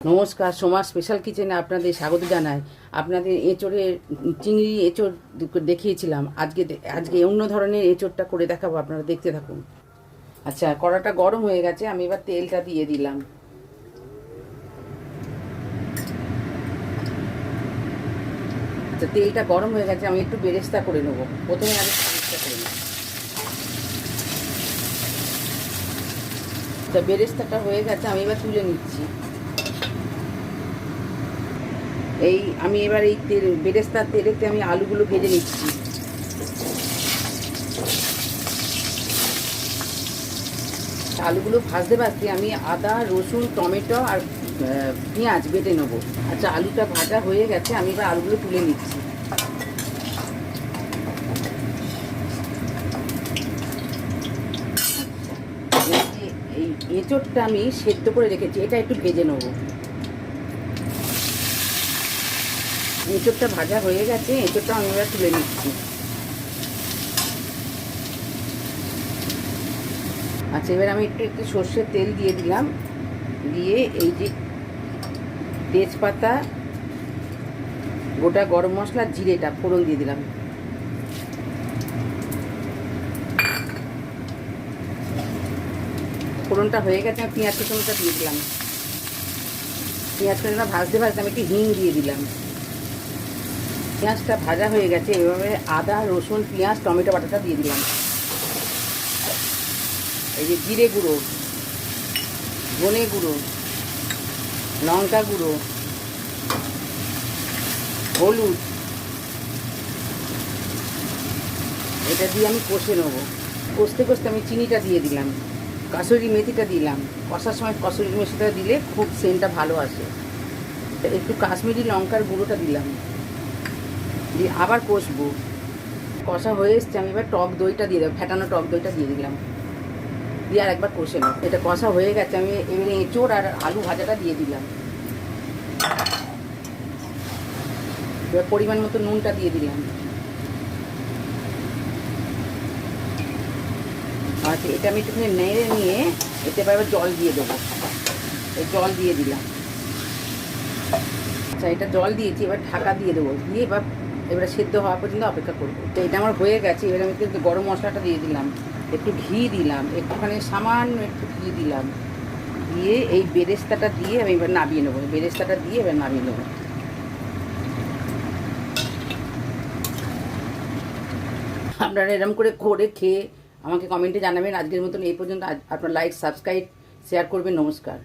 নমস্কার, সোমা স্পেশাল কিচেনে আপনাদের স্বাগত জানাই। আপনাদের এঁচোড়ের চিংড়ি এঁচোড় দেখিয়েছিলাম। আজকে অন্য ধরনের এঁচোড়টা করে দেখাবো, আপনারা দেখতে থাকুন। আচ্ছা, কড়াটা গরম হয়ে গেছে, আমি এবার তেলটা দিয়ে দিলাম। আচ্ছা, তেলটা গরম হয়ে গেছে, আমি একটু বেরেস্তা করে নেবো। প্রথমে আগে বেরেস্তা করে নেব। তা বেরেস্তাটা হয়ে গেছে, আমি এবার তুলে নিচ্ছি। আমি এবার এই বেরেস্তার তেলেতে আমি আলুগুলো ভেজে নিচ্ছি। আলুগুলো ভাজতে ভাজতে আমি আদা, রসুন, টমেটো আর পেঁয়াজ বেটে নেবো। আচ্ছা, আলুটা ভাজা হয়ে গেছে, আমি এবার আলুগুলো তুলে নিচ্ছি। এই এঁচোড়টা আমি সেদ্ধ করে রেখেছি, এটা একটু ভেজে নেবো। এঁচোড়টা ভাজা হয়ে গেছে, এঁচোড়টা আমি এবার তুলে নিচ্ছি। আচ্ছা, এবার আমি একটু সর্ষের তেল দিয়ে দিলাম। দিয়ে এই যে তেজপাতা, গোটা গরম মশলা, জিরেটা ফোড়ন দিয়ে দিলাম। ফোড়নটা হয়ে গেছে, আমি পেঁয়াজ কুচনোটা দিয়ে দিলাম। পেঁয়াজ কুচনোটা ভাজতে ভাজতে আমি একটু হিং দিয়ে দিলাম। পেঁয়াজটা ভাজা হয়ে গেছে, এভাবে আদা, রসুন, পেঁয়াজ, টমেটো বাটাটা দিয়ে দিলাম। এই যে জিরে গুঁড়ো, ধনে গুঁড়ো, লঙ্কা গুঁড়ো, হলুদ, এটা দিয়ে আমি কষে নেবো। কষতে কষতে আমি চিনিটা দিয়ে দিলাম, কাসুরি মেথিটা দিলাম। কষার সময় কাসুরি মেথিটা দিলে খুব সেন্টটা ভালো আসে। একটু কাশ্মীরি লঙ্কার গুঁড়োটা দিলাম, দিয়ে আবার কষবো। কষা হয়ে এসছে, আমি এবার টক দইটা দিয়ে দেবো, ফেটানো টক দইটা দিয়ে দিলাম। দিয়ে আর একবার কষে নেব। এটা কষা হয়ে গেছে, আমি এবারে এঁচোড় আর আলু ভাজাটা দিয়ে দিলাম। এবার পরিমাণ মতো নুনটা দিয়ে দিলাম। আচ্ছা, এটা আমি একটুখানি নেড়ে নিয়ে এতে এবার জল দিয়ে দেবো। এই জল দিয়ে দিলাম। আচ্ছা, এটা জল দিয়েছি, এবার ঢাকা দিয়ে দেবো। দিয়ে এবারে সেদ্ধ হওয়া পর্যন্ত অপেক্ষা করবো। তো এটা আমার হয়ে গেছে। এবার আমি একটু গরম মশলাটা দিয়ে দিলাম, একটু ঘি দিলাম, একটুখানি সামান্য একটু ঘি দিলাম। দিয়ে এই বেরেস্তাটা দিয়ে আমি এবার নামিয়ে নেবো। বেরেস্তাটা দিয়ে এবার নামিয়ে নেবো। আপনারা এরকম করে খেয়ে আমাকে কমেন্টে জানাবেন। আজকের মতন এই পর্যন্ত। আপনার লাইক, সাবস্ক্রাইব, শেয়ার করবেন। নমস্কার।